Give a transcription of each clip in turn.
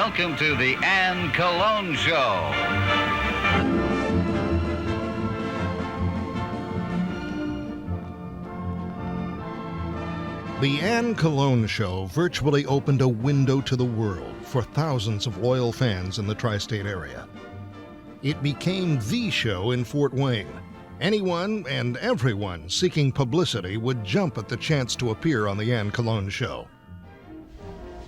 Welcome to the Anne Cologne Show. The Anne Cologne Show virtually opened a window to the world for thousands of loyal fans in the tri-state area. It became the show in Fort Wayne. Anyone and everyone seeking publicity would jump at the chance to appear on the Anne Cologne Show.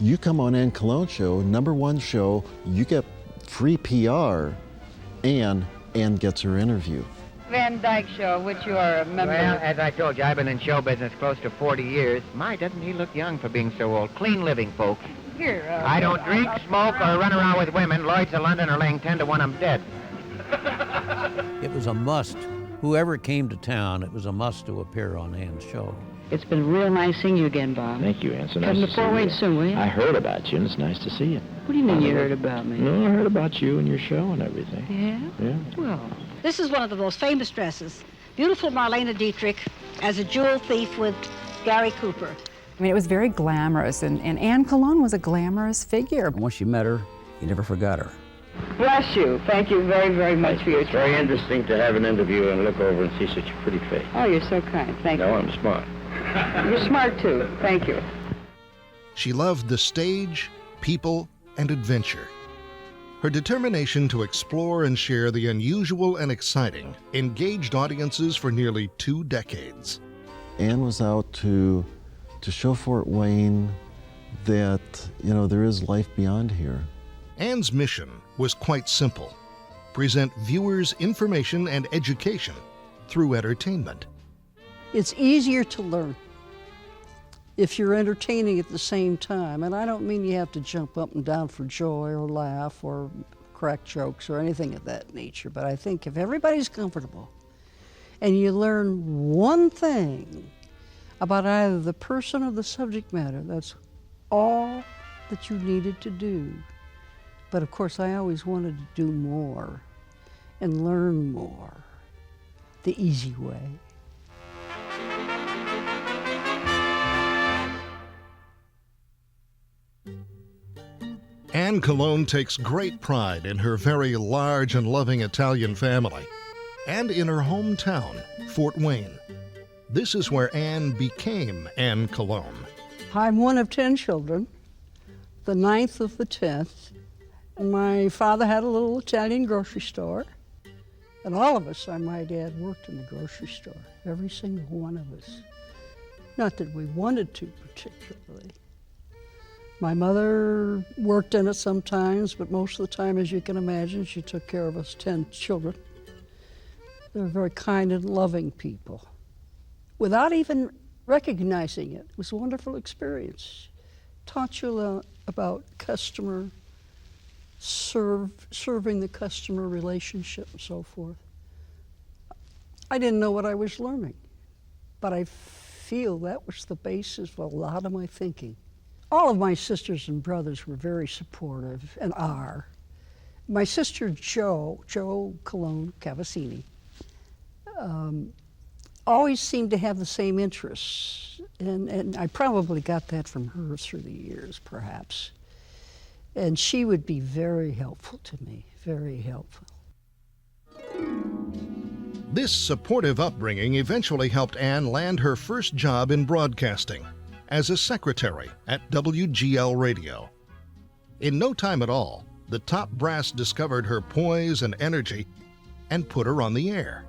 You come on Anne Cologne Show, #1 show, you get free PR, and Anne gets her interview. Van Dyke Show, which you are a member Well, of. as I told you, I've been in show business close to 40 years. My, doesn't he look young for being so old? Clean living, folks. Here, I don't drink, smoke, or run around with women. Lloyd's of London are laying 10 to 1 I'm dead. It was a must. Whoever came to town, it was a must to appear on Ann's show. It's been real nice seeing you again, Bob. Thank you, Ann. So Come nice to to Fort see Wayne you. soon, will you? I heard about you, and it's nice to see you. What do you mean you heard about me? No, I heard about you and your show and everything. Yeah? Yeah. Well, This is one of the most famous dresses. Beautiful Marlene Dietrich as a jewel thief with Gary Cooper. I mean, it was very glamorous, and Anne Cologne was a glamorous figure. Once you met her, you never forgot her. bless you. Thank you very, very much for your It's very time. interesting to have an interview and look over and see such a pretty face. Oh, you're so kind. Thank No, you. I'm smart. You're smart, too. Thank you. She loved the stage, people, and adventure. Her determination to explore and share the unusual and exciting engaged audiences for nearly 2 decades. Anne was out to show Fort Wayne that, you know, there is life beyond here. Anne's mission was quite simple: present viewers information and education through entertainment. It's easier to learn if you're entertaining at the same time. And I don't mean you have to jump up and down for joy or laugh or crack jokes or anything of that nature. But I think if everybody's comfortable and you learn one thing about either the person or the subject matter, that's all that you needed to do. But of course, I always wanted to do more and learn more the easy way. Anne Cologne takes great pride in her very large and loving Italian family and in her hometown, Fort Wayne. This is where Anne became Anne Cologne. I'm one of 10 children, the 9th of the 10th. My father had a little Italian grocery store, and all of us, I might add, worked in the grocery store, every single one of us. Not that we wanted to particularly. My mother worked in it sometimes, but most of the time, as you can imagine, she took care of us 10 children. They were very kind and loving people. Without even recognizing it, it was a wonderful experience. Taught you about customer serving the customer relationship and so forth. I didn't know what I was learning, but I feel that was the basis of a lot of my thinking. All of my sisters and brothers were very supportive and are. My sister Jo Colone Cavassini, always seemed to have the same interests, and I probably got that from her through the years, perhaps. And she would be very helpful to me, very helpful. This supportive upbringing eventually helped Anne land her first job in broadcasting as a secretary at WGL Radio. In no time at all, the top brass discovered her poise and energy and put her on the air.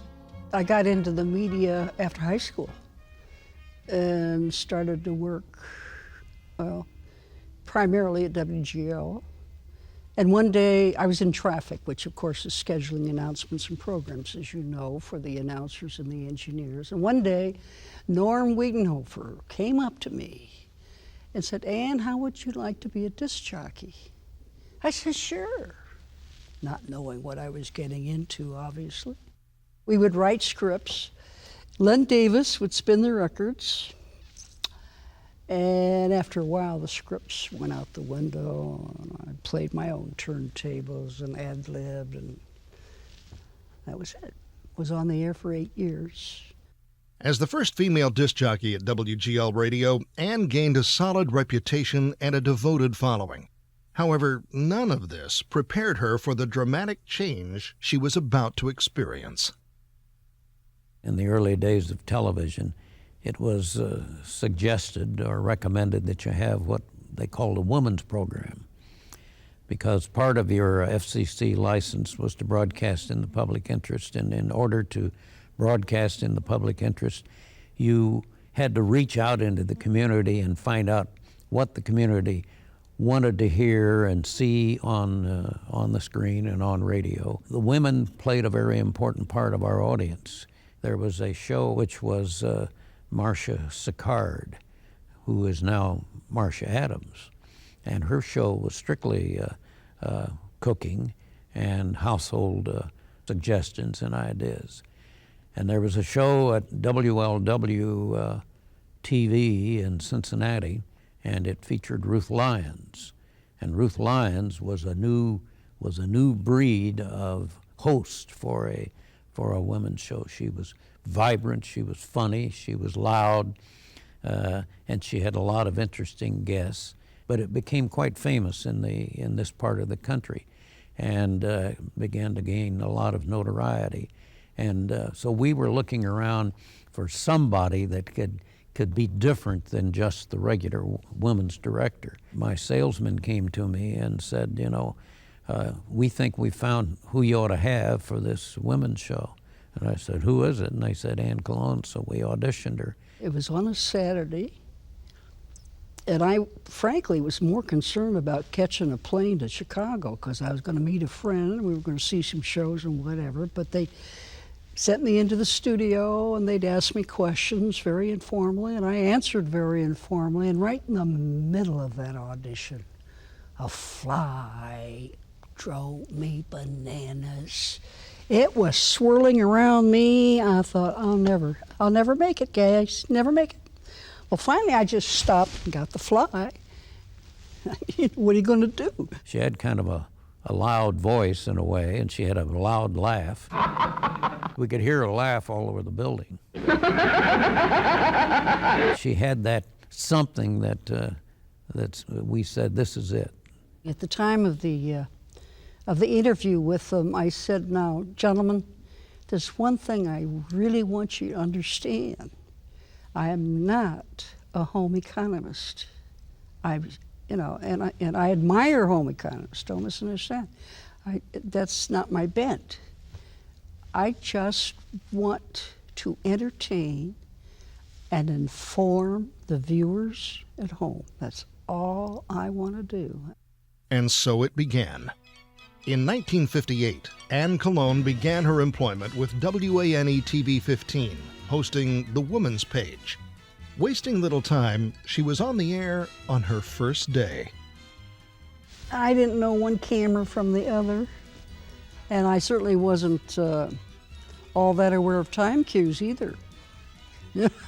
I got into the media after high school and started to work, well, primarily at WGL. And one day I was in traffic, which of course is scheduling announcements and programs, as you know, for the announcers and the engineers. And one day, Norm Wiedenhofer came up to me and said, "Ann, how would you like to be a disc jockey?" I said, "Sure," not knowing what I was getting into, obviously. We would write scripts. Len Davis would spin the records. And after a while, the scripts went out the window, and I played my own turntables and ad-libbed, and that was it. Was on the air for 8 years. As the first female disc jockey at WGL Radio, Anne gained a solid reputation and a devoted following, However, none of this prepared her for the dramatic change she was about to experience. In the early days of television, it was suggested or recommended that you have what they called a woman's program, because part of your FCC license was to broadcast in the public interest, and in order to broadcast in the public interest, you had to reach out into the community and find out what the community wanted to hear and see on the screen and on radio. The women played a very important part of our audience. There was a show which was Marcia Sicard, who is now Marcia Adams, and her show was strictly cooking and household suggestions and ideas. And there was a show at WLW TV in Cincinnati, and it featured Ruth Lyons. And Ruth Lyons was a new breed of host for a women's show. She was vibrant, she was funny, she was loud, and she had a lot of interesting guests. But it became quite famous in this part of the country, and began to gain a lot of notoriety. And so we were looking around for somebody that could be different than just the regular women's director. My salesman came to me and said, you know, we think we found who you ought to have for this women's show. And I said, who is it? And they said, Ann Cologne. So we auditioned her. It was on a Saturday, and I frankly was more concerned about catching a plane to Chicago, because I was going to meet a friend and we were going to see some shows and whatever. But they sent me into the studio and they'd ask me questions very informally, and I answered very informally. And right in the middle of that audition, a fly drove me bananas. It was swirling around me. I thought, I'll never make it, guys, never make it. Well, finally I just stopped and got the fly. What are you going to do? She had kind of a loud voice in a way, and she had a loud laugh. We could hear her laugh all over the building. She had that something that we said, this is it. At the time of the interview with them, I said, now, gentlemen, there's one thing I really want you to understand. I am not a home economist. And I admire home economists, don't misunderstand. That's not my bent. I just want to entertain and inform the viewers at home. That's all I want to do. And so it began. In 1958, Anne Cologne began her employment with WANE TV 15, hosting The Woman's Page. Wasting little time, she was on the air on her first day. I didn't know one camera from the other, and I certainly wasn't all that aware of time cues either.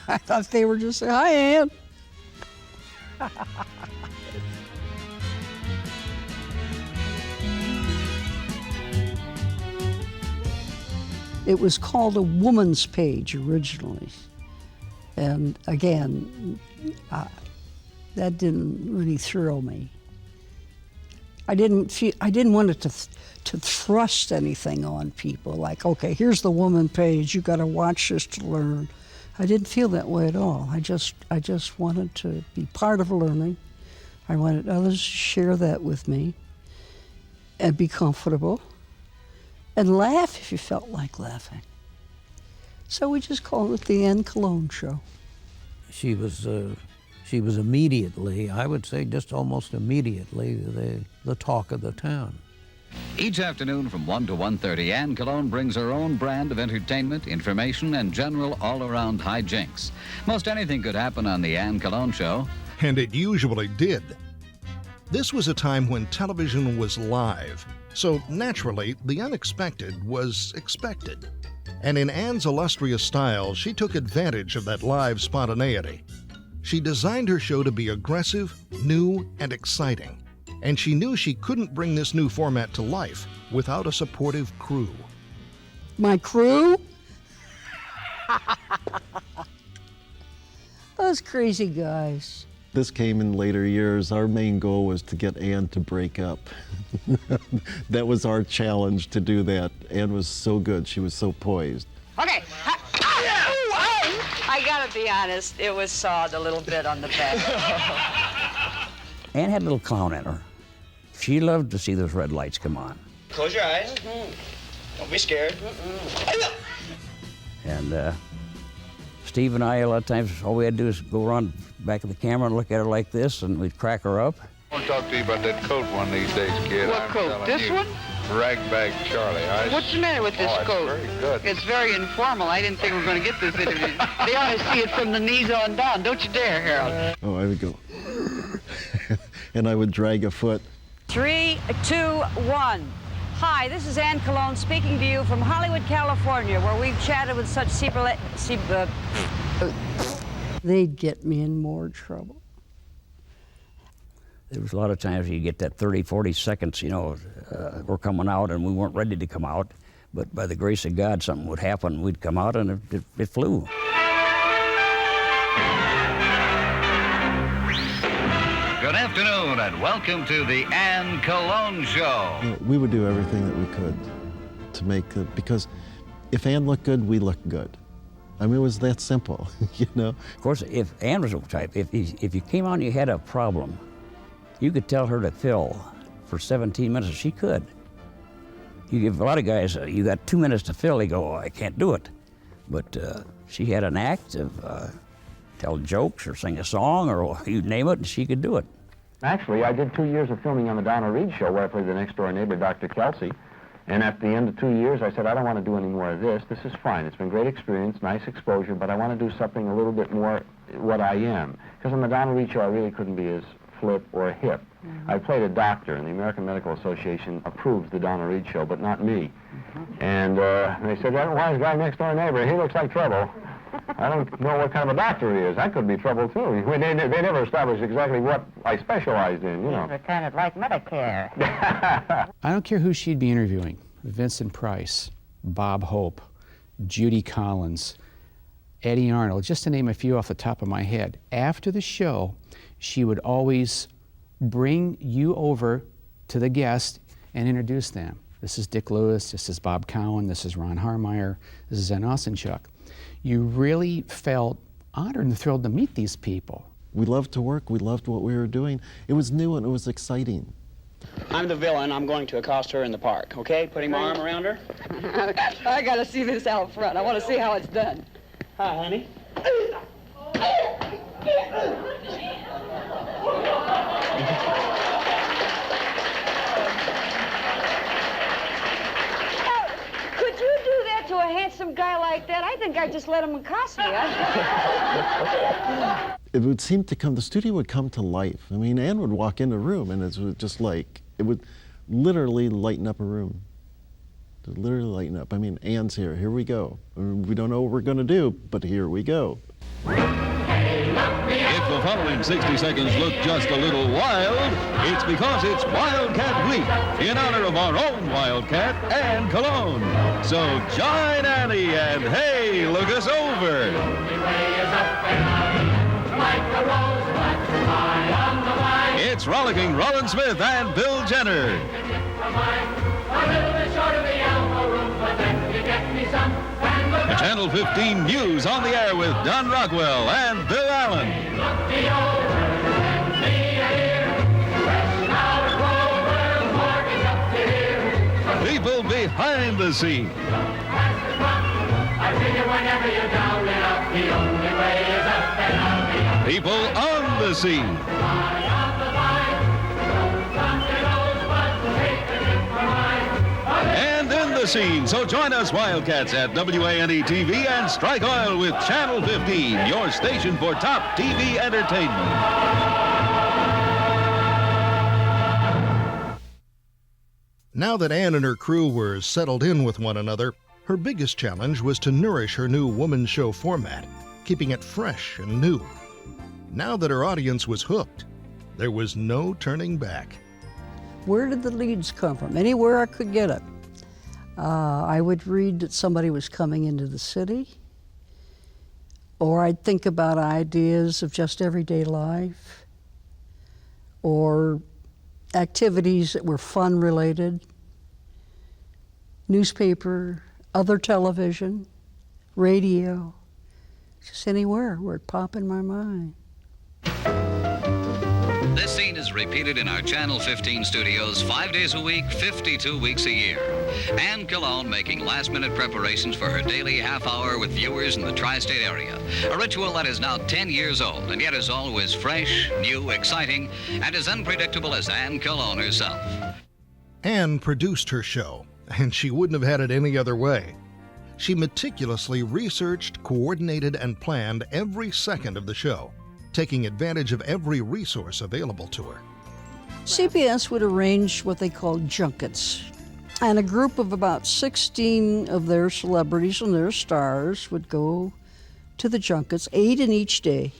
I thought they were just saying, hi, Ann. It was called A Woman's Page originally. And again, that didn't really thrill me. I didn't want it to thrust anything on people, like, okay, here's the woman page, you got to watch this to learn. I didn't feel that way at all. I just wanted to be part of learning. I wanted others to share that with me and be comfortable and laugh if you felt like laughing. So we just called it the Anne Cologne Show. She was immediately, I would say just almost immediately, the talk of the town. Each afternoon from 1 to 1:30, Anne Cologne brings her own brand of entertainment, information, and general all-around hijinks. Most anything could happen on the Anne Cologne Show. And it usually did. This was a time when television was live, so naturally, the unexpected was expected. And in Anne's illustrious style, she took advantage of that live spontaneity. She designed her show to be aggressive, new, and exciting. And she knew she couldn't bring this new format to life without a supportive crew. My crew? Those crazy guys. This came in later years. Our main goal was to get Ann to break up. That was our challenge, to do that. Ann was so good. She was so poised. Okay. I gotta be honest, it was sawed a little bit on the back. Ann had a little clown in her. She loved to see those red lights come on. Close your eyes. Don't be scared. And Steve and I, a lot of times, all we had to do is go around back of the camera and look at her like this, and we'd crack her up. I want to talk to you about that coat one of these days, kid. What coat? This one? Ragbag Charlie. What's the matter with this coat? It's very good. It's very informal. I didn't think we were going to get this interview. They ought to see it from the knees on down. Don't you dare, Harold. Oh, I would go, and I would drag a foot. 3, 2, 1. Hi, this is Anne Cologne speaking to you from Hollywood, California, where we've chatted with such They'd get me in more trouble. There was a lot of times you get that 30, 40 seconds, we're coming out and we weren't ready to come out. But by the grace of God, something would happen. We'd come out and it flew. Good afternoon and welcome to the Ann Cologne Show. We would do everything that we could to make it, because if Ann looked good, we looked good. I mean, it was that simple, Of course, if Ann was the type, if you came out and you had a problem, you could tell her to fill for 17 minutes, she could. You give a lot of guys, you got 2 minutes to fill, they go, oh, I can't do it. But she had an act of tell jokes or sing a song or you name it, and she could do it. Actually, I did 2 years of filming on the Donna Reed show, where I played the next-door neighbor, Dr. Kelsey. And at the end of 2 years, I said, I don't want to do any more of this. This is fine. It's been great experience, nice exposure, but I want to do something a little bit more what I am. Because on the Donna Reed show, I really couldn't be as flip or hip. I played a doctor, and the American Medical Association approved the Donna Reed show, but not me. And they said, that wise guy next-door neighbor, he looks like trouble. I don't know what kind of a doctor he is. I could be trouble, too. They never established exactly what I specialized in, It's kind of like Medicare. I don't care who she'd be interviewing. Vincent Price, Bob Hope, Judy Collins, Eddie Arnold, just to name a few off the top of my head. After the show, she would always bring you over to the guest and introduce them. This is Dick Lewis, this is Bob Cowan, this is Ron Harmeyer, this is Zen Osenchuk. You really felt honored and thrilled to meet these people. We loved to work, we loved what we were doing. It was new and it was exciting. I'm the villain. I'm going to accost her in the park, okay? Putting my arm around her. I got to see this out front. I want to see how it's done. Hi, honey. Could you do that to a handsome guy like that? I think I'd just let him accost me. It would seem to come, the studio would come to life. I mean, Ann would walk in the room and it was just like, it would literally lighten up a room. It would literally lighten up. I mean, Ann's here we go. We don't know what we're gonna do, but here we go. If the following 60 seconds look just a little wild, it's because it's Wildcat Week in honor of our own Wildcat, Ann Cologne. So join Annie and hey, look us over. It's rollicking Roland Smith and Bill Jenner. The Channel 15 News on the air with Don Rockwell and Bill Allen. People behind the scene. People on the scene. And in the scene. So join us Wildcats at WANE-TV and strike oil with Channel 15, your station for top TV entertainment. Now that Ann and her crew were settled in with one another, her biggest challenge was to nourish her new woman show format, keeping it fresh and new. Now that her audience was hooked, there was no turning back. Where did the leads come from? Anywhere I could get it. I would read that somebody was coming into the city, or I'd think about ideas of just everyday life. or activities that were fun related, newspaper, other television, radio, just anywhere where it popped in my mind. This scene is repeated in our Channel 15 studios 5 days a week, 52 weeks a year. Anne Cologne making last-minute preparations for her daily half-hour with viewers in the tri-state area. A ritual that is now 10 years old and yet is always fresh, new, exciting, and as unpredictable as Anne Cologne herself. Anne produced her show, and she wouldn't have had it any other way. She meticulously researched, coordinated, and planned every second of the show, taking advantage of every resource available to her. CBS would arrange what they called junkets, and a group of about 16 of their celebrities and their stars would go to the junkets, 8 in each day.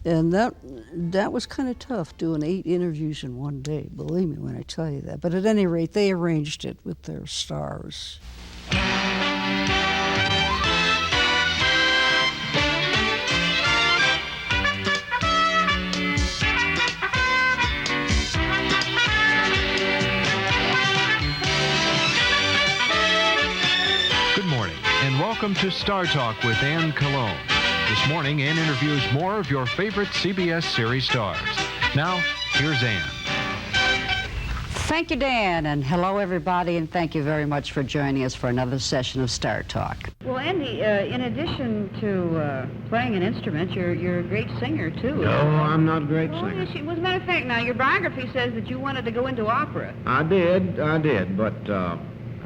And that was kind of tough, doing 8 interviews in one day, believe me when I tell you that. But at any rate, they arranged it with their stars. Good morning, and welcome to Star Talk with Ann Cologne. This morning, Ann interviews more of your favorite CBS series stars. Now, here's Ann. Thank you, Dan, and hello, everybody, and thank you very much for joining us for another session of Star Talk. Well, Andy, in addition to playing an instrument, you're a great singer, too. No, I'm not a great Well, singer. yes, as a matter of fact, now, your biography says that you wanted to go into opera. I did, but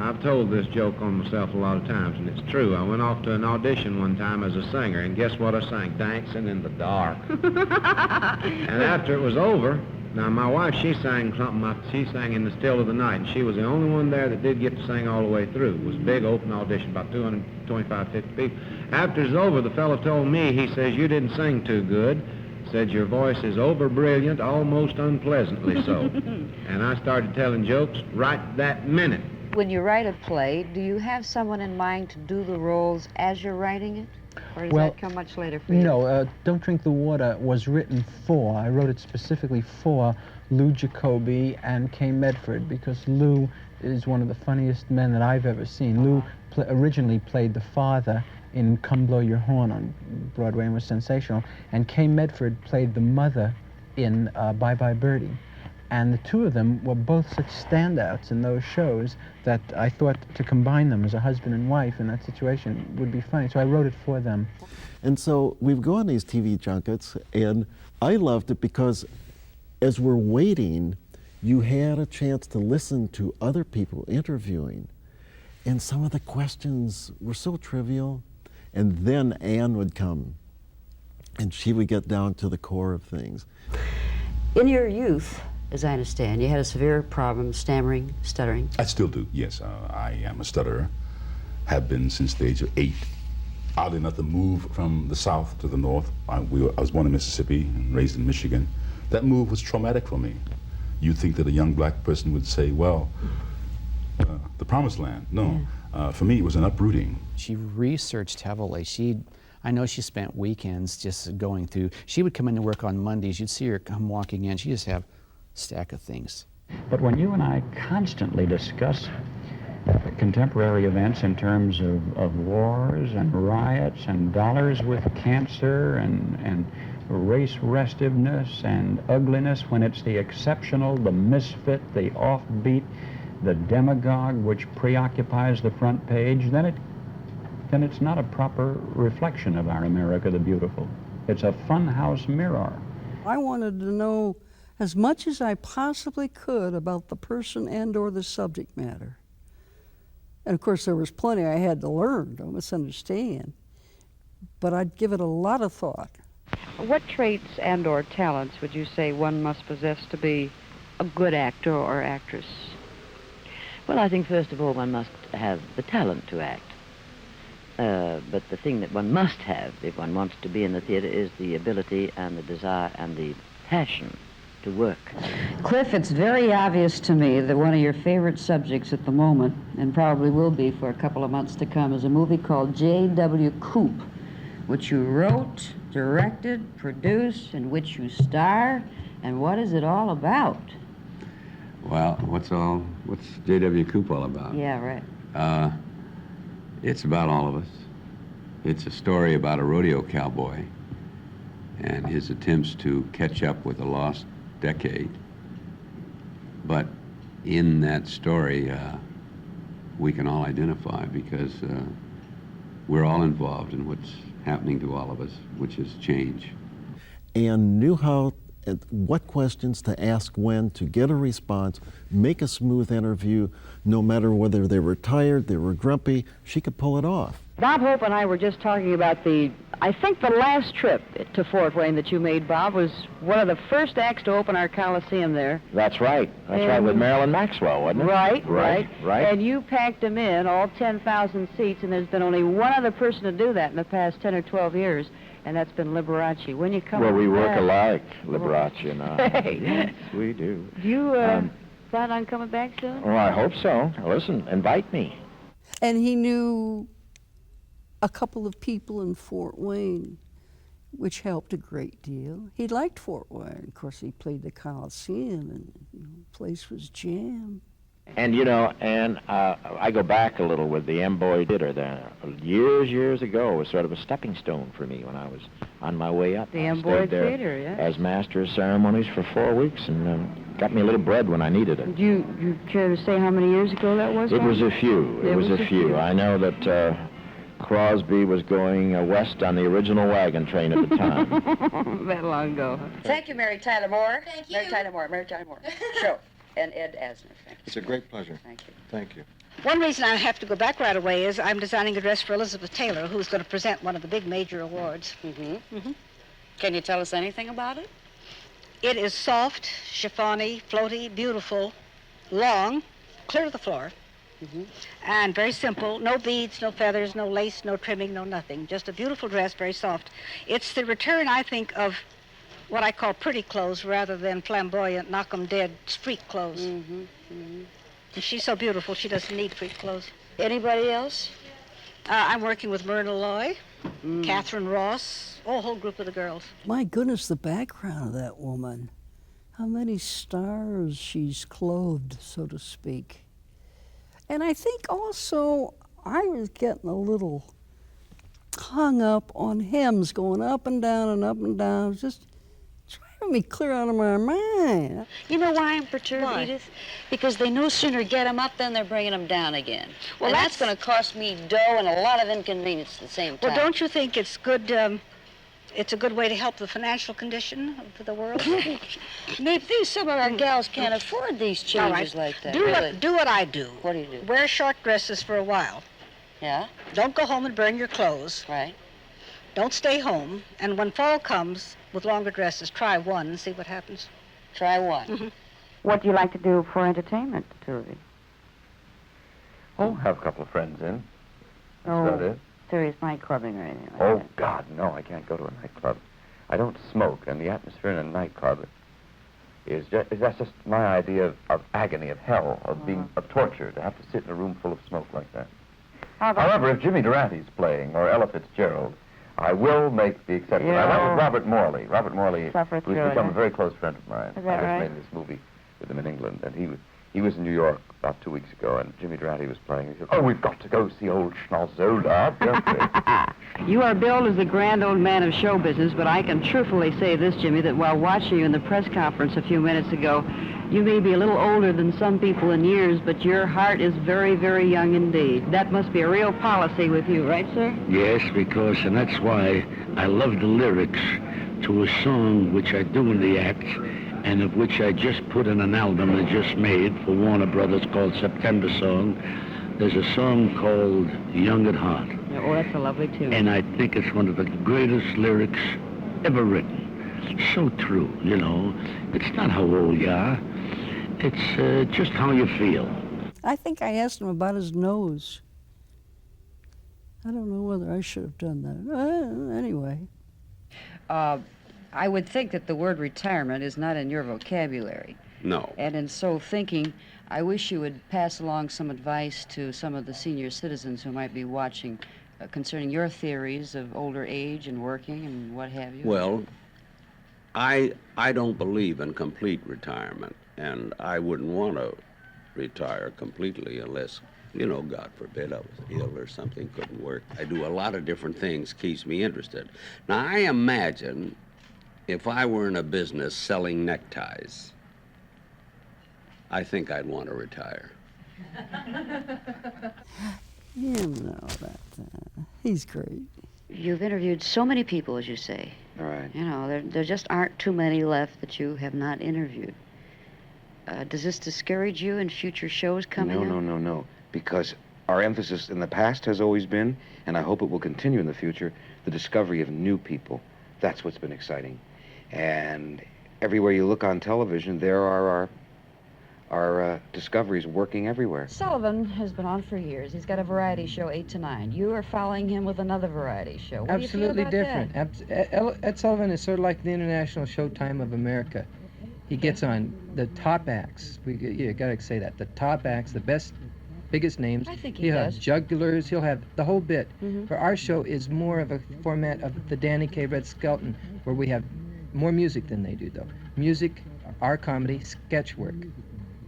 I've told this joke on myself a lot of times, and it's true. I went off to an audition one time as a singer, and guess what I sang? Dancing in the Dark. And after it was over, now my wife, she sang something, she sang In the Still of the Night, and she was the only one there that did get to sing all the way through. It was a big open audition, about 225, 50 people. After it was over, the fellow told me, he says, you didn't sing too good. Said, your voice is over-brilliant, almost unpleasantly so. And I started telling jokes right that minute. When you write a play, do you have someone in mind to do the roles as you're writing it? Or does that come much later for you? No, Don't Drink the Water was written for, I wrote it specifically for Lou Jacoby and Kay Medford, because Lou is one of the funniest men that I've ever seen. Lou originally played the father in Come Blow Your Horn on Broadway and was sensational, and Kay Medford played the mother in Bye Bye Birdie. And the two of them were both such standouts in those shows that I thought to combine them as a husband and wife in that situation would be funny. So I wrote it for them. And so we've gone these TV junkets, and I loved it because as we're waiting, you had a chance to listen to other people interviewing. And some of the questions were so trivial. And then Anne would come, and she would get down to the core of things. In your youth, as I understand, you had a severe problem, stammering, stuttering. I still do, yes. I am a stutterer, have been since the age of 8. Oddly enough, the move from the south to the north, I was born in Mississippi and raised in Michigan. That move was traumatic for me. You'd think that a young black person would say, well, the promised land. No, for me it was an uprooting. She researched heavily. I know she spent weekends just going through. She would come into work on Mondays. You'd see her come walking in. She'd just have stack of things. But when you and I constantly discuss contemporary events in terms of wars and riots and dollars with cancer and race restiveness and ugliness, when it's the exceptional, the misfit, the offbeat, the demagogue which preoccupies the front page, then it's not a proper reflection of our America the Beautiful. It's a funhouse mirror. I wanted to know as much as I possibly could about the person and or the subject matter. And of course there was plenty I had to learn, don't misunderstand, but I'd give it a lot of thought. What traits and or talents would you say one must possess to be a good actor or actress? Well, I think first of all one must have the talent to act. But the thing that one must have if one wants to be in the theater is the ability and the desire and the passion to work. Cliff, it's very obvious to me that one of your favorite subjects at the moment, and probably will be for a couple of months to come, is a movie called J.W. Coupe, which you wrote, directed, produced, in which you star, And what is it all about? Well, what's J.W. Coupe all about? Yeah, right. It's about all of us. It's a story about a rodeo cowboy and his attempts to catch up with a lost decade. But in that story, we can all identify because we're all involved in what's happening to all of us, which is change. And knew how, what questions to ask when to get a response, make a smooth interview, no matter whether they were tired, they were grumpy, she could pull it off. Bob Hope and I were just talking about I think the last trip to Fort Wayne that you made, Bob, was one of the first acts to open our Coliseum there. That's right. That's right, with Marilyn Maxwell, wasn't it? Right. Right. And you packed them in, all 10,000 seats, and there's been only one other person to do that in the past 10 or 12 years, and that's been Liberace. When you come Well, we back, work alike, Liberace and I. Hey. Yes, we do. Do you plan on coming back soon? Well, I hope so. Listen, invite me. And he knew a couple of people in Fort Wayne, which helped a great deal. He liked Fort Wayne. Of course, he played the Coliseum, and the place was jammed. And, you know, Ann, I go back a little with the Amboy Theater there. Years ago, it was sort of a stepping stone for me when I was on my way up. The Amboy Theater, yeah. As master of ceremonies for 4 weeks, and got me a little bread when I needed it. Do you care to say how many years ago that was? It was a few. It was a few. I know that Crosby was going west on the original wagon train at the time. That long ago. Thank you, Mary Tyler Moore. Thank you. Mary Tyler Moore. Sure. And Ed Asner. Thank you. It's a great pleasure. Thank you. Thank you. One reason I have to go back right away is I'm designing a dress for Elizabeth Taylor, who's going to present one of the big major awards. Can you tell us anything about it? It is soft, chiffony, floaty, beautiful, long, clear to the floor, and very simple. No beads, no feathers, no lace, no trimming, no nothing. Just a beautiful dress, very soft. It's the return, I think, of what I call pretty clothes rather than flamboyant, knock-em-dead street clothes. And she's so beautiful, she doesn't need street clothes. Anybody else? I'm working with Myrna Loy, Catherine Ross, a whole group of the girls. My goodness, the background of that woman. How many stars she's clothed, so to speak. And I think also I was getting a little hung up on hems going up and down and up and down. It was just driving me clear out of my mind. You know why I'm perturbed, Edith? Because they no sooner get them up than they're bringing them down again. Well, and that's going to cost me dough and a lot of inconvenience at the same time. Well, don't you think it's good? It's a good way to help the financial condition of the world. Maybe some of our gals can't afford these changes like that. Do what I do. What do you do? Wear short dresses for a while. Yeah? Don't go home and burn your clothes. Right. Don't stay home. And when fall comes with longer dresses, try one and see what happens. Try one. What do you like to do for entertainment, Turvey? Oh, have a couple of friends in. That's about it. Serious night clubbing or anything like Oh, that? God, no, I can't go to a nightclub. I don't smoke, and the atmosphere in a nightclub that's just my idea of agony, of hell, of torture, to have to sit in a room full of smoke like that. However, if Jimmy Durante's playing, or Ella Fitzgerald, I will make the exception. I went with Robert Morley. Robert Morley, who's become a very close friend of mine. Is that I right? just made this movie with him in England, and he was in New York about 2 weeks ago, and Jimmy Durante was playing. He said, "Oh, we've got to go see old Schnauzola, don't we?" You are billed as the grand old man of show business, but I can truthfully say this, Jimmy, that while watching you in the press conference a few minutes ago, you may be a little older than some people in years, but your heart is very, very young indeed. That must be a real policy with you, right, sir? Yes, and that's why I love the lyrics to a song which I do in the act, and of which I just put in an album I just made for Warner Brothers called September Song. There's a song called Young at Heart. Oh, that's a lovely tune. And I think it's one of the greatest lyrics ever written. So true, you know. It's not how old you are. It's just how you feel. I think I asked him about his nose. I don't know whether I should have done that. Anyway. I would think that the word retirement is not in your vocabulary. No. And in so thinking, I wish you would pass along some advice to some of the senior citizens who might be watching concerning your theories of older age and working and what have you. Well, I don't believe in complete retirement, and I wouldn't want to retire completely unless, you know, God forbid I was ill or something, couldn't work. I do a lot of different things, keeps me interested. Now, I imagine if I were in a business selling neckties, I think I'd want to retire. You know that. He's great. You've interviewed so many people, as you say. Right. You know, there just aren't too many left that you have not interviewed. Does this discourage you in future shows coming up? No. Because our emphasis in the past has always been, and I hope it will continue in the future, the discovery of new people. That's what's been exciting. And everywhere you look on television, there are our discoveries working everywhere. Sullivan has been on for years. He's got a variety show, 8 to 9. You are following him with another variety show. What Absolutely do you feel about different. Ed Sullivan is sort of like the International Showtime of America. He gets on the top acts. You got to say that. The top acts, the best, biggest names. I think he He'll does. have jugglers. He'll have the whole bit. Mhm. For our show is more of a format of the Danny K. Red Skelton, where we have more music than they do, though. Music, our comedy, sketch work,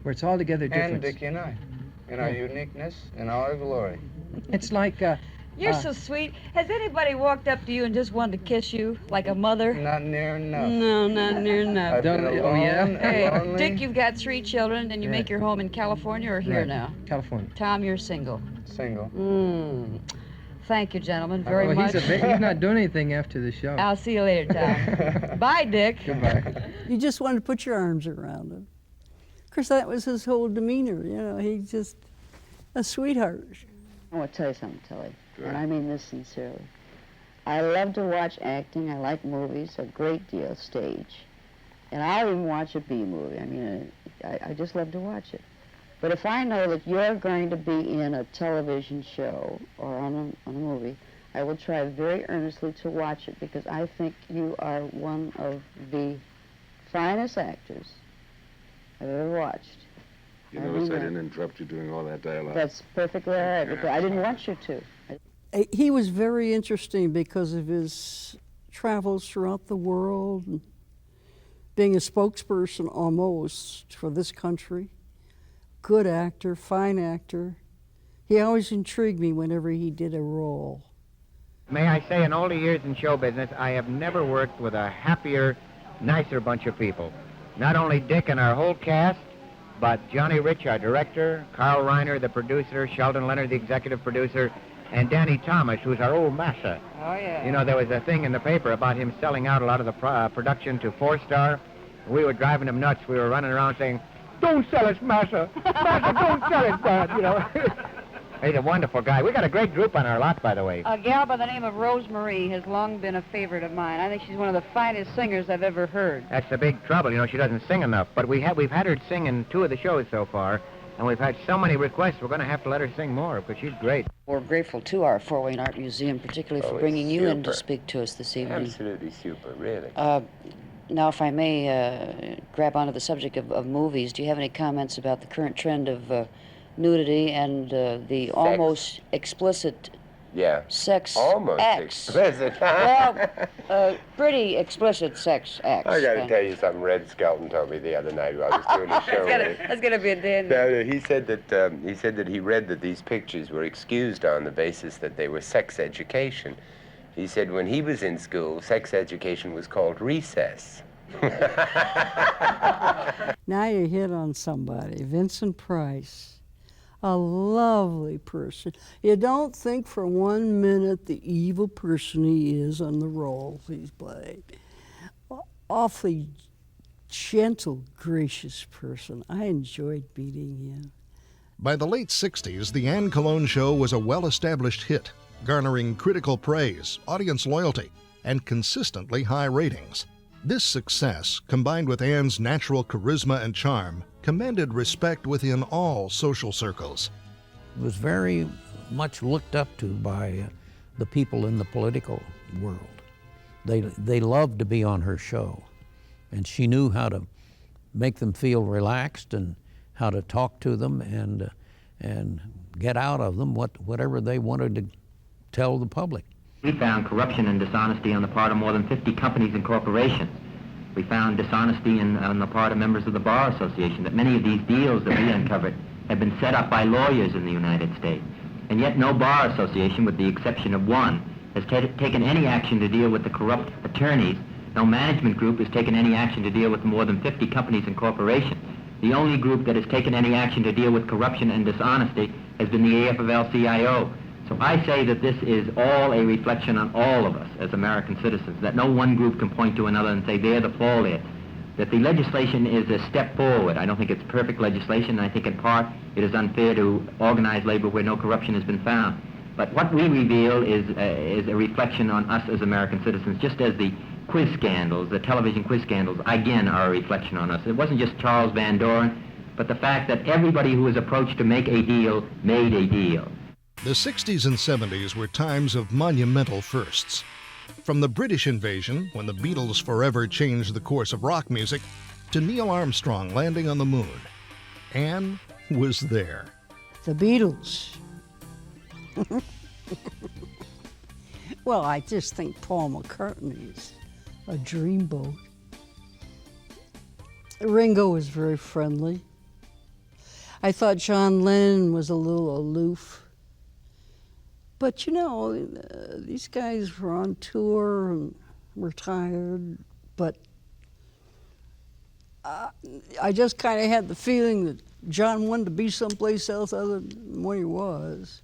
where it's altogether different. And Dickie and I, in our uniqueness and our glory. It's like... You're so sweet. Has anybody walked up to you and just wanted to kiss you like a mother? Not near enough. No, not near enough. I've been alone and Hey, lonely. Dick, you've got 3 children, and you make your home in California or here Right. now? California. Tom, you're single. Single. Thank you, gentlemen, very Well, much. he's not doing anything after the show. I'll see you later, Tom. Bye, Dick. Goodbye. You just wanted to put your arms around him. Of course, that was his whole demeanor. You know, he's just a sweetheart. I want to tell you something, Tilly, and I mean this sincerely. I love to watch acting. I like movies a great deal, stage. And I'll even watch a B movie. I mean, I just love to watch it. But if I know that you're going to be in a television show or on a movie, I will try very earnestly to watch it because I think you are one of the finest actors I've ever watched. You notice I didn't interrupt you doing all that dialogue. That's perfectly all right, because I didn't want you to. He was very interesting because of his travels throughout the world, and being a spokesperson almost for this country. Good actor, fine actor. He always intrigued me whenever he did a role. May I say, in all the years in show business, I have never worked with a happier, nicer bunch of people. Not only Dick and our whole cast, but Johnny Rich, our director, Carl Reiner, the producer, Sheldon Leonard, the executive producer, and Danny Thomas, who's our old massa. Oh, yeah. You know, there was a thing in the paper about him selling out a lot of the production to 4-Star. We were driving him nuts. We were running around saying, "Don't sell us, massa. Massa, don't sell it, Dad," you know. He's a wonderful guy. We got a great group on our lot, by the way. A gal by the name of Rose Marie has long been a favorite of mine. I think she's one of the finest singers I've ever heard. That's the big trouble. You know, she doesn't sing enough. But we've had her sing in 2 of the shows so far, and we've had so many requests, we're going to have to let her sing more, because she's great. We're grateful to our Fort Wayne Art Museum, particularly for bringing you in to speak to us this evening. Absolutely super, really. Now, if I may grab onto the subject of movies, do you have any comments about the current trend of nudity and the almost explicit sex Almost acts? explicit. Well, pretty explicit sex acts. I got to tell you something Red Skelton told me the other night while I was doing a show. That's gonna be a dandy. No, he said that he read that these pictures were excused on the basis that they were sex education. He said when he was in school, sex education was called recess. Now you hit on somebody, Vincent Price, a lovely person. You don't think for 1 minute the evil person he is on the role he's played. Awfully gentle, gracious person. I enjoyed meeting him. By the late 60s, The Ann Cologne Show was a well-established hit, garnering critical praise, audience loyalty, and consistently high ratings. This success, combined with Ann's natural charisma and charm, commanded respect within all social circles. It was very much looked up to by the people in the political world. They loved to be on her show, and she knew how to make them feel relaxed and how to talk to them and get out of them whatever they wanted to tell the public. We found corruption and dishonesty on the part of more than 50 companies and corporations. We found dishonesty on the part of members of the Bar Association, that many of these deals that we uncovered have been set up by lawyers in the United States. And yet no Bar Association, with the exception of one, has taken any action to deal with the corrupt attorneys. No management group has taken any action to deal with more than 50 companies and corporations. The only group that has taken any action to deal with corruption and dishonesty has been the AFL-CIO. So I say that this is all a reflection on all of us as American citizens, that no one group can point to another and say they're the fault is. That the legislation is a step forward. I don't think it's perfect legislation. I think in part it is unfair to organize labor where no corruption has been found. But what we reveal is a reflection on us as American citizens, just as the quiz scandals, the television quiz scandals, again are a reflection on us. It wasn't just Charles Van Doren, but the fact that everybody who was approached to make a deal made a deal. The 60s and 70s were times of monumental firsts. From the British invasion, when the Beatles forever changed the course of rock music, to Neil Armstrong landing on the moon. Anne was there. The Beatles. Well, I just think Paul McCartney is a dreamboat. Ringo was very friendly. I thought John Lennon was a little aloof. But, you know, these guys were on tour and were tired, but I just kind of had the feeling that John wanted to be someplace else other than where he was.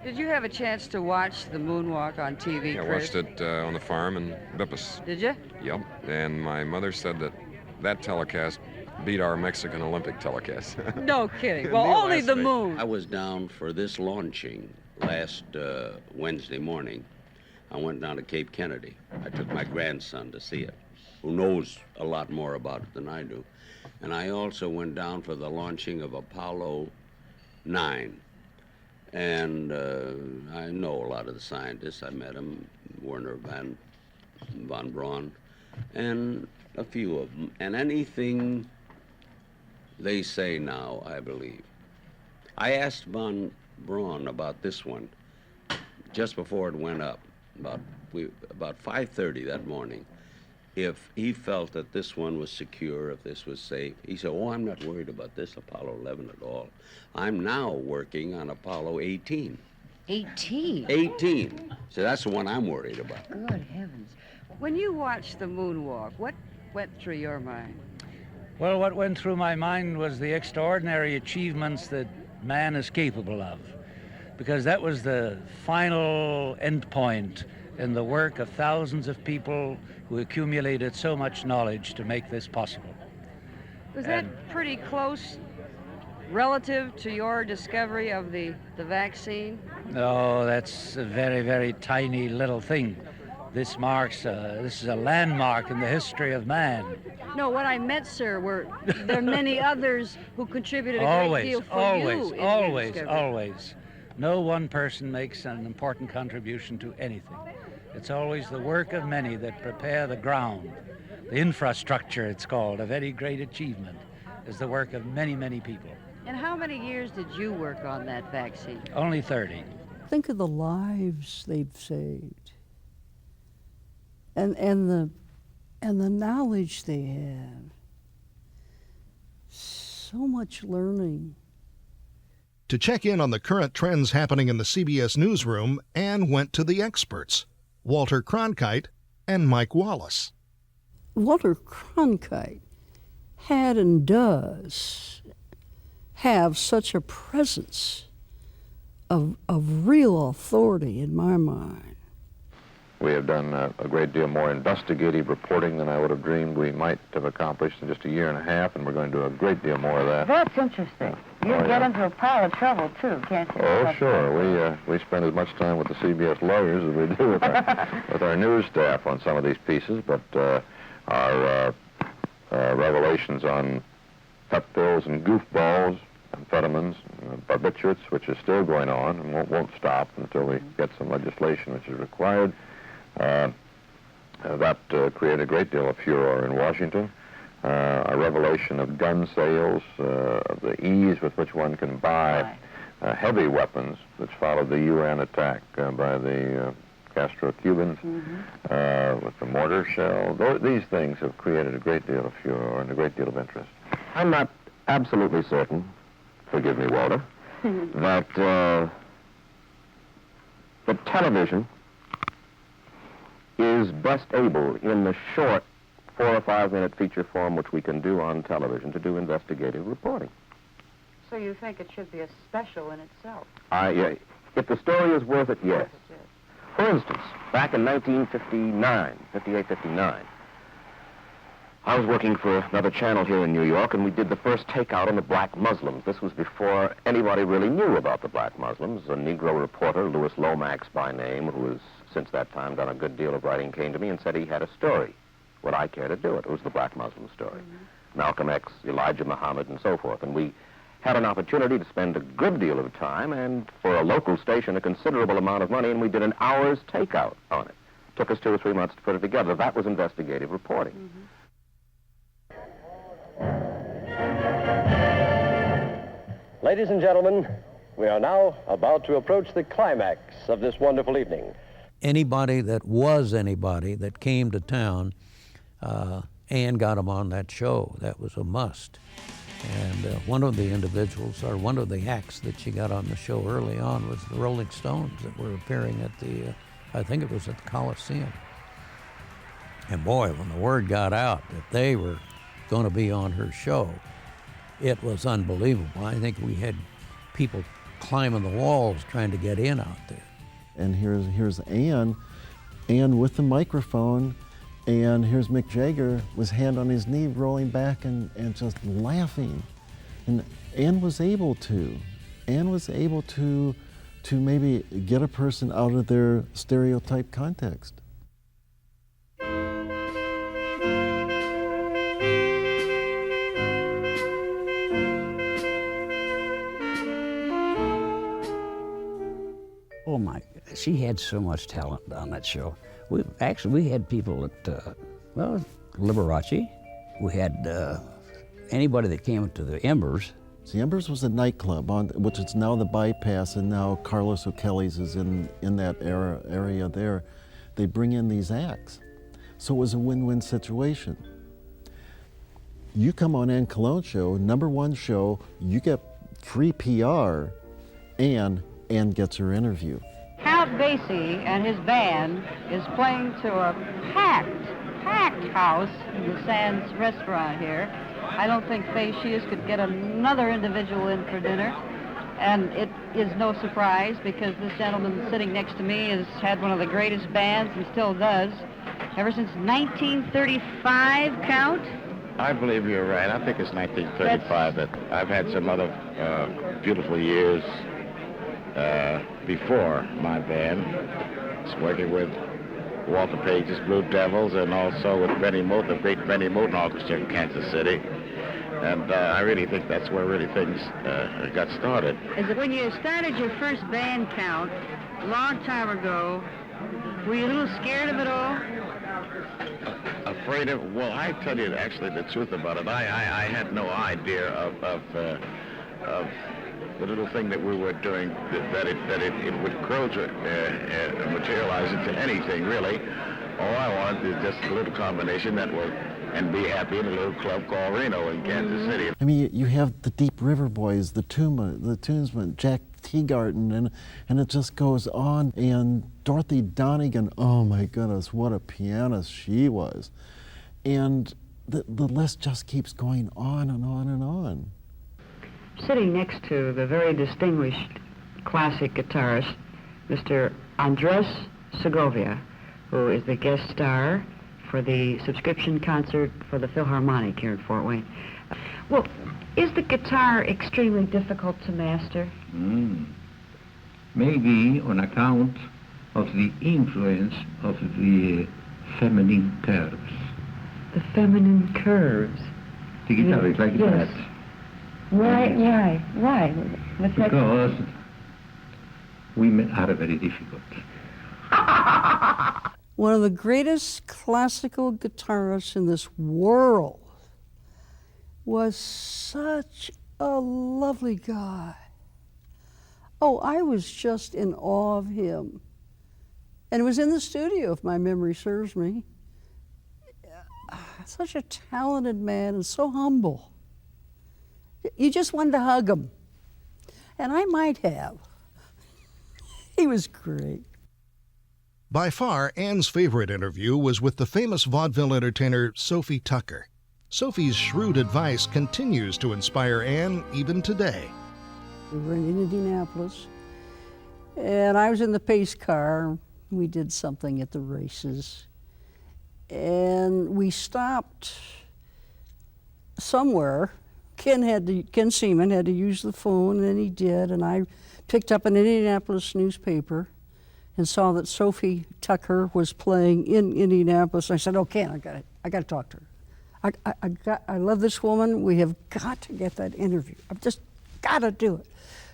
Did you have a chance to watch the moonwalk on TV, I Chris? watched it on the farm in Bippus. Did you? Yep. And my mother said that telecast beat our Mexican Olympic telecast. No kidding. Well, only the moon. I was down for this launching last Wednesday morning. I went down to Cape Kennedy. I took my grandson to see it, who knows a lot more about it than I do. And I also went down for the launching of Apollo 9. And I know a lot of the scientists. I met them, Werner von Braun, and a few of them. And anything they say now, I believe. I asked von Braun about this one just before it went up, about 5:30 that morning, if he felt that this one was secure, if this was safe. He said, "Oh, I'm not worried about this Apollo 11 at all. I'm now working on Apollo 18. 18? 18. So that's the one I'm worried about." Good heavens. When you watched the moonwalk, what went through your mind? Well, what went through my mind was the extraordinary achievements that man is capable of, because that was the final end point in the work of thousands of people who accumulated so much knowledge to make this possible. Was that pretty close relative to your discovery of the vaccine? No, that's a very, very tiny little thing. This is a landmark in the history of man. No, what I meant, sir, were there many others who contributed a great deal for you in your discovery? Always. No one person makes an important contribution to anything. It's always the work of many that prepare the ground. The infrastructure, it's called, of any great achievement is the work of many, many people. And how many years did you work on that vaccine? Only 30. Think of the lives they've saved. And the knowledge they have. So much learning. To check in on the current trends happening in the CBS newsroom, Anne went to the experts, Walter Cronkite and Mike Wallace. Walter Cronkite had and does have such a presence of real authority in my mind. We have done a great deal more investigative reporting than I would have dreamed we might have accomplished in just a year and a half, and we're going to do a great deal more of that. That's interesting. You get into a pile of trouble, too, can't you? Oh, sure. We spend as much time with the CBS lawyers as we do with our news staff on some of these pieces, but our revelations on pep pills and goofballs, amphetamines, barbiturates, which is still going on and won't stop until we get some legislation which is required. That created a great deal of furor in Washington. A revelation of gun sales, of the ease with which one can buy heavy weapons, which followed the UN attack by the Castro-Cubans, with the mortar shell. These things have created a great deal of furor and a great deal of interest. I'm not absolutely certain, forgive me, Walter, that television is best able, in the short 4 or 5 minute feature form which we can do on television, to do investigative reporting. So you think it should be a special in itself? If the story is worth it, yes. For instance, back in 1959, I was working for another channel here in New York, and we did the first takeout on the black Muslims. This was before anybody really knew about the black Muslims. A Negro reporter, Louis Lomax by name, who has since that time done a good deal of writing, came to me and said he had a story. Would I care to do it? It was the black Muslim story. Malcolm X, Elijah Muhammad, and so forth. And we had an opportunity to spend a good deal of time, and for a local station, a considerable amount of money, and we did an hour's takeout on it. Took us 2 or 3 months to put it together. That was investigative reporting. Ladies and gentlemen, we are now about to approach the climax of this wonderful evening. Anybody that came to town, Ann got them on that show. That was a must. And one of the individuals, or one of the acts that she got on the show early on, was the Rolling Stones that were appearing at the, I think it was at the Coliseum. And boy, when the word got out that they were going to be on her show, it was unbelievable. I think we had people climbing the walls trying to get in out there. And here's Ann with the microphone, and here's Mick Jagger with his hand on his knee, rolling back and just laughing. And Ann was able to maybe get a person out of their stereotype context. Oh my, she had so much talent on that show. We had people at, Liberace. We had anybody that came to the Embers. The Embers was a nightclub, which is now the Bypass, and now Carlos O'Kelly's is in that area there. They bring in these acts. So it was a win-win situation. You come on Anne Cologne show, #1 show, you get free PR, and Ann gets her interview. Count Basie and his band is playing to a packed house in the Sands restaurant here. I don't think Faye Shields could get another individual in for dinner. And it is no surprise because this gentleman sitting next to me has had one of the greatest bands and still does ever since 1935, Count? I believe you're right. I think it's 1935 that I've had some other beautiful years before my band. It's working with Walter Page's Blue Devils and also with Benny Moten, the great Benny Moten Orchestra in Kansas City. And I really think that's where really things got started. Is it when you started your first band, Count, a long time ago, were you a little scared of it all? Afraid of? Well, I tell you actually the truth about it. I had no idea of the little thing that we were doing, that it would grow to materialize into anything, really. All I wanted is just a little combination that would, and be happy in a little club called Reno in Kansas City. I mean, you have the Deep River Boys, the Tunesmen, Jack Teagarden, and it just goes on. And Dorothy Donegan, oh my goodness, what a pianist she was. And the list just keeps going on and on and on. Sitting next to the very distinguished classic guitarist, Mr. Andres Segovia, who is the guest star for the subscription concert for the Philharmonic here in Fort Wayne. Well, is the guitar extremely difficult to master? Maybe on account of the influence of the feminine curves. The feminine curves? The guitar is like that. Why? What's that? Because women are very difficult. One of the greatest classical guitarists in this world was such a lovely guy. Oh, I was just in awe of him. And it was in the studio, if my memory serves me. Such a talented man and so humble. You just wanted to hug him. And I might have. He was great. By far, Ann's favorite interview was with the famous vaudeville entertainer Sophie Tucker. Sophie's shrewd advice continues to inspire Ann even today. We were in Indianapolis, and I was in the pace car. We did something at the races, and we stopped somewhere. Ken Seaman had to use the phone, and he did, and I picked up an Indianapolis newspaper and saw that Sophie Tucker was playing in Indianapolis. I said, "Oh, Ken, I got to talk to her. I love this woman. We have got to get that interview. I've just got to do it."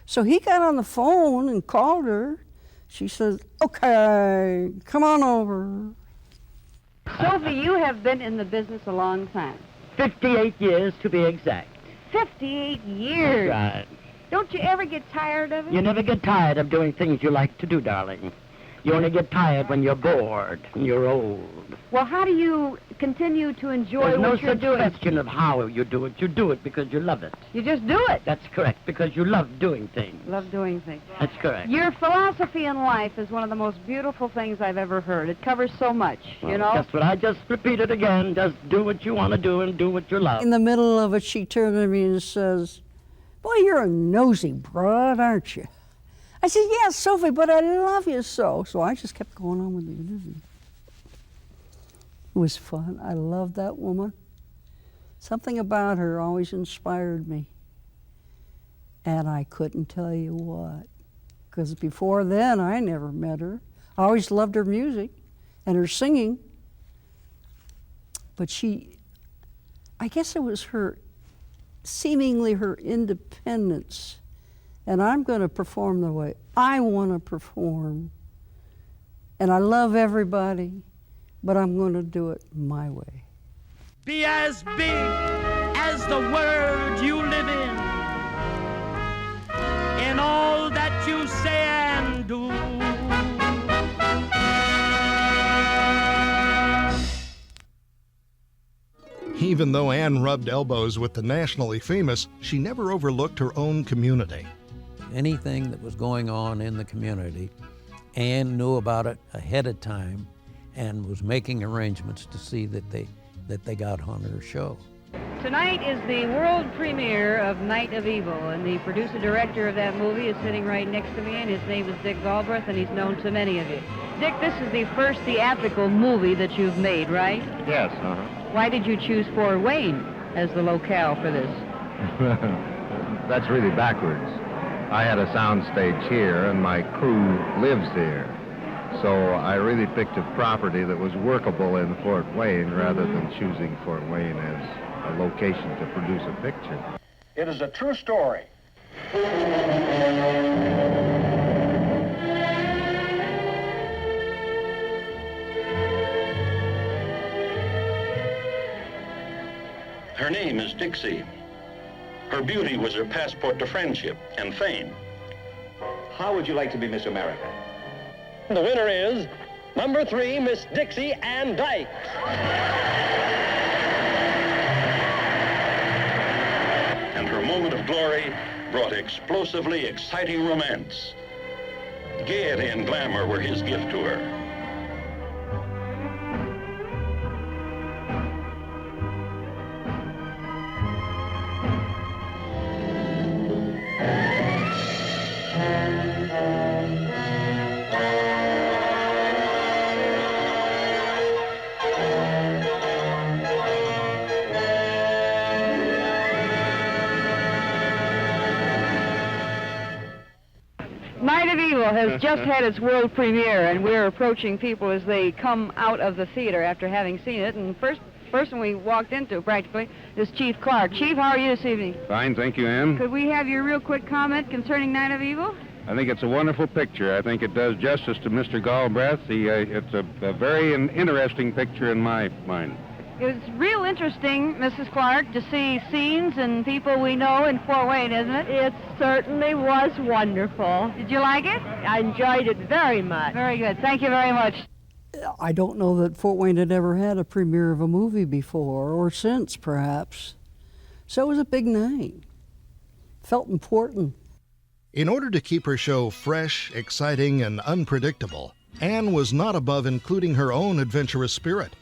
So he got on the phone and called her. She says, "Okay, come on over." Sophie, you have been in the business a long time. 58 years to be exact. 58 years. Right. Don't you ever get tired of it? You never get tired of doing things you like to do, darling. You only get tired when you're bored, when you're old. Well, how do you continue to enjoy There's what you're doing? no such question of how you do it. You do it because you love it. You just do it. That's correct, because you love doing things. Love doing things. That's correct. Your philosophy in life is one of the most beautiful things I've ever heard. It covers so much, you know? That's what I just repeated again. Just do what you want to do and do what you love. In the middle of it, she turned to me and says, "Boy, you're a nosy broad, aren't you?" I said, "Yes, Sophie, but I love you so." So I just kept going on with the interview. It was fun. I loved that woman. Something about her always inspired me. And I couldn't tell you what. Because before then, I never met her. I always loved her music and her singing. But I guess it was seemingly her independence. And I'm going to perform the way I want to perform. And I love everybody, but I'm going to do it my way. Be as big as the world you live in all that you say and do. Even though Ann rubbed elbows with the nationally famous, she never overlooked her own community. Anything that was going on in the community, Ann knew about it ahead of time and was making arrangements to see that they got on her show. Tonight is the world premiere of Night of Evil, and the producer-director of that movie is sitting right next to me, and his name is Dick Galbraith, and he's known to many of you. Dick, this is the first theatrical movie that you've made, right? Yes, Why did you choose Fort Wayne as the locale for this? That's really backwards. I had a sound stage here, and my crew lives here. So I really picked a property that was workable in Fort Wayne rather than choosing Fort Wayne as a location to produce a picture. It is a true story. Her name is Dixie. Her beauty was her passport to friendship and fame. How would you like to be Miss America? The winner is number 3, Miss Dixie Ann Dykes. And her moment of glory brought explosively exciting romance. Gaiety and glamour were his gift to her. Night of Evil has just had its world premiere, and we're approaching people as they come out of the theater after having seen it. And first person we walked into, practically, is Chief Clark. Chief, how are you this evening? Fine, thank you, Ann. Could we have your real quick comment concerning Night of Evil? I think it's a wonderful picture. I think it does justice to Mr. Galbraith. It's a very interesting picture in my mind. It was real interesting, Mrs. Clark, to see scenes and people we know in Fort Wayne, isn't it? It certainly was wonderful. Did you like it? I enjoyed it very much. Very good. Thank you very much. I don't know that Fort Wayne had ever had a premiere of a movie before, or since, perhaps. So it was a big night. Felt important. In order to keep her show fresh, exciting, and unpredictable, Anne was not above including her own adventurous spirit.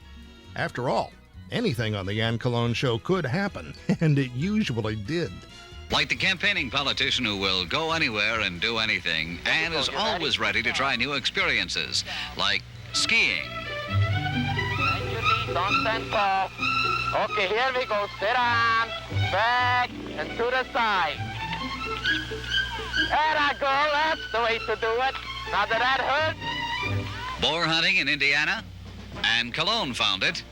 After all, anything on the Anne Colone Show could happen, and it usually did. Like the campaigning politician who will go anywhere and do anything, Anne is always ready to try new experiences, like skiing. Bend your knees, don't stand tall. Okay, here we go. Sit on, back, and to the side. There, girl, that's the way to do it. Now, did that hurt? Boar hunting in Indiana? Anne Cologne found it.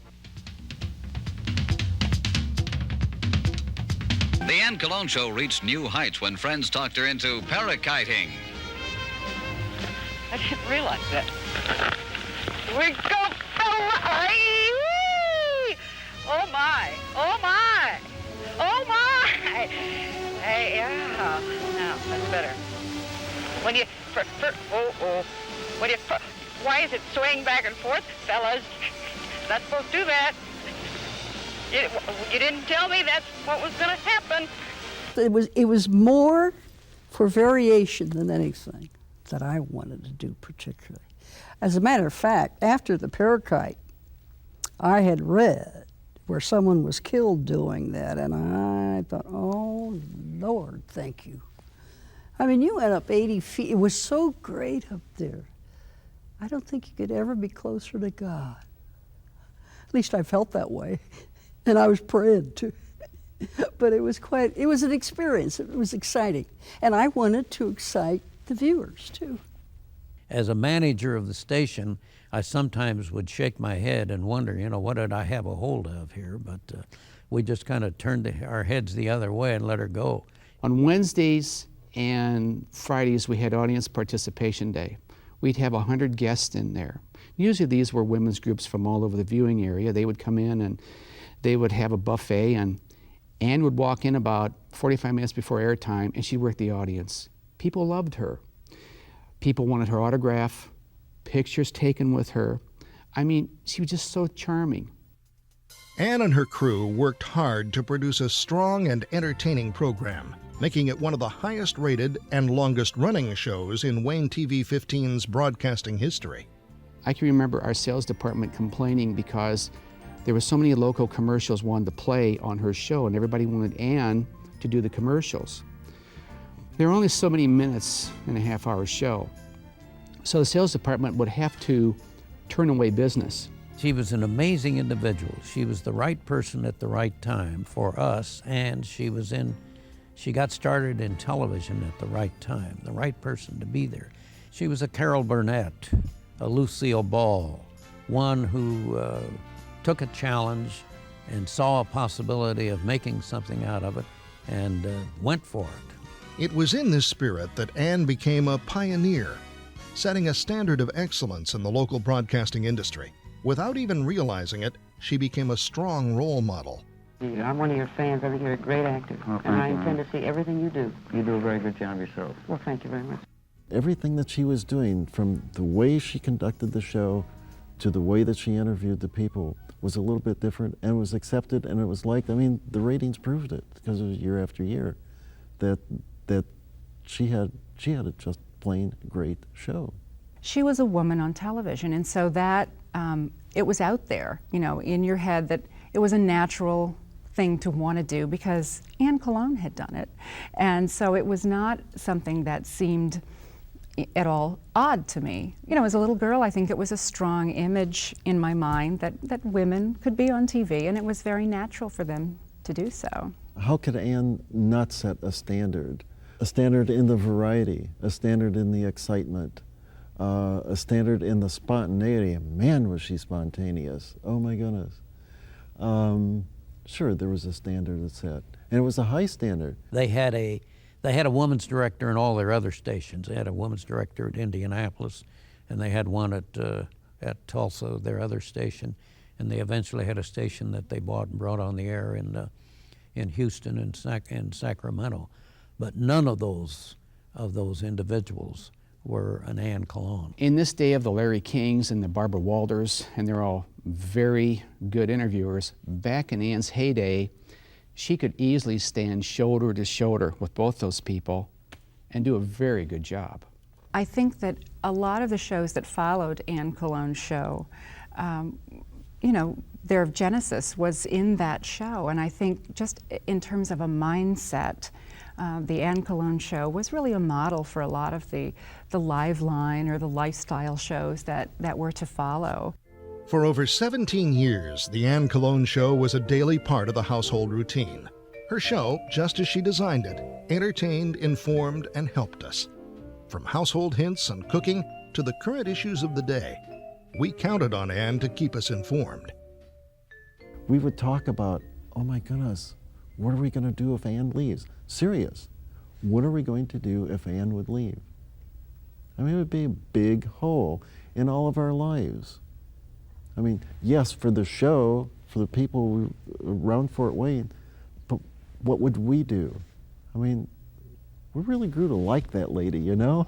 The Anne Cologne Show reached new heights when friends talked her into parakiting. I didn't realize that. We go, fella! Oh, my! Oh, my! Oh, my! Hey, yeah. Now, that's better. When you... When you... Why is it swaying back and forth, fellas? Not supposed to do that. You didn't tell me that's what was going to happen. It was more for variation than anything that I wanted to do particularly. As a matter of fact, after the paracite, I had read where someone was killed doing that, and I thought, oh, Lord, thank you. I mean, you went up 80 feet. It was so great up there. I don't think you could ever be closer to God. At least I felt that way, and I was praying too. But it was an experience. It was exciting, and I wanted to excite the viewers too. As a manager of the station, I sometimes would shake my head and wonder, what did I have a hold of here? But we just kind of turned our heads the other way and let her go. On Wednesdays and Fridays, we had audience participation day. We'd have 100 guests in there. Usually these were women's groups from all over the viewing area. They would come in and they would have a buffet, and Anne would walk in about 45 minutes before airtime, and she'd work the audience. People loved her. People wanted her autograph, pictures taken with her. I mean, she was just so charming. Anne and her crew worked hard to produce a strong and entertaining program, making it one of the highest-rated and longest-running shows in Wayne TV 15's broadcasting history. I can remember our sales department complaining because there were so many local commercials wanted to play on her show, and everybody wanted Anne to do the commercials. There were only so many minutes in a half-hour show, so the sales department would have to turn away business. She was an amazing individual. She was the right person at the right time for us, and she got started in television at the right time, the right person to be there. She was a Carol Burnett, a Lucille Ball, one who took a challenge and saw a possibility of making something out of it and went for it. It was in this spirit that Anne became a pioneer, setting a standard of excellence in the local broadcasting industry. Without even realizing it, she became a strong role model. I'm one of your fans. I think you're a great actor, and I intend to see everything you do. You do a very good job yourself. Well, thank you very much. Everything that she was doing, from the way she conducted the show to the way that she interviewed the people, was a little bit different and was accepted, and it was liked. I mean, the ratings proved it, because it was year after year that she had a just plain great show. She was a woman on television, and so that it was out there, in your head, that it was a natural thing to want to do because Anne Cologne had done it. And so it was not something that seemed at all odd to me. As a little girl, I think it was a strong image in my mind that women could be on TV, and it was very natural for them to do so. How could Anne not set a standard? A standard in the variety, a standard in the excitement, a standard in the spontaneity. Man, was she spontaneous. Oh my goodness. Sure, there was a standard that's set, and it was a high standard. They had a woman's director in all their other stations. They had a woman's director at Indianapolis, and they had one at Tulsa, their other station. and they eventually had a station that they bought and brought on the air in Houston and Sacramento. But none of those individuals were an Anne Cologne. In this day of the Larry Kings and the Barbara Walders, and they're all very good interviewers, back in Anne's heyday, she could easily stand shoulder to shoulder with both those people and do a very good job. I think that a lot of the shows that followed Anne Cologne's show, you know, their genesis was in that show. And I think just in terms of a mindset, the Anne Colone show was really a model for a lot of the live line or the lifestyle shows that were to follow. For over 17 years, the Anne Colone show was a daily part of the household routine. Her show, just as she designed it, entertained, informed, and helped us. From household hints and cooking to the current issues of the day, we counted on Anne to keep us informed. We would talk about, oh my goodness, what are we going to do if Anne leaves? Serious. What are we going to do if Anne would leave? I mean, it would be a big hole in all of our lives. I mean, yes, for the show, for the people around Fort Wayne, but what would we do? I mean, we really grew to like that lady, you know?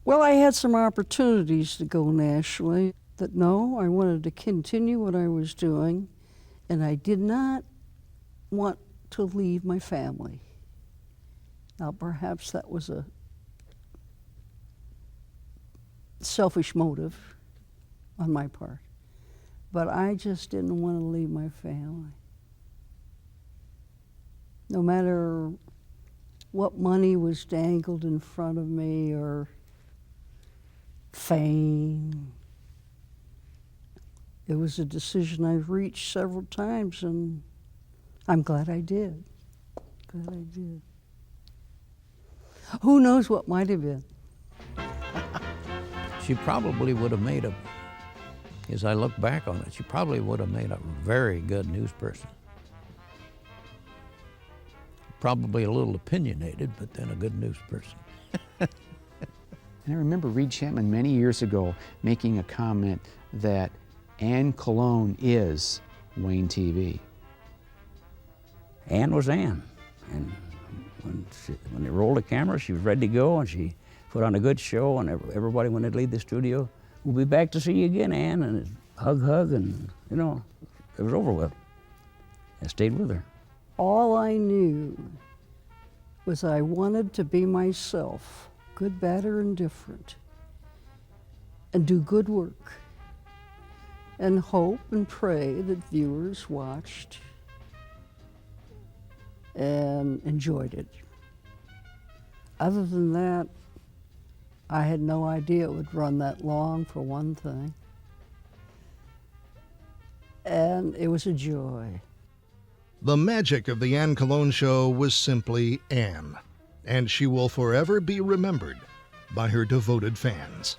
Well, I had some opportunities to go nationally. That no, I wanted to continue what I was doing, and I did not want to leave my family. Now, perhaps that was a selfish motive on my part, but I just didn't want to leave my family. No matter what money was dangled in front of me or fame, it was a decision I've reached several times, and I'm glad I did. Glad I did. Who knows what might have been? She probably would have made as I look back on it, she probably would have made a very good news person. Probably a little opinionated, but then a good news person. And I remember Reed Chapman many years ago making a comment that Anne Cologne is Wayne TV. Anne was Anne. And when they rolled the camera, she was ready to go, and she put on a good show, and everybody, when they'd leave the studio, we'll be back to see you again, Anne, and hug, and, you know, it was over with. I stayed with her. All I knew was I wanted to be myself, good, bad, or indifferent, and do good work, and hope and pray that viewers watched and enjoyed it. Other than that, I had no idea it would run that long, for one thing. And it was a joy. The magic of the Anne Colone show was simply Anne, and she will forever be remembered by her devoted fans.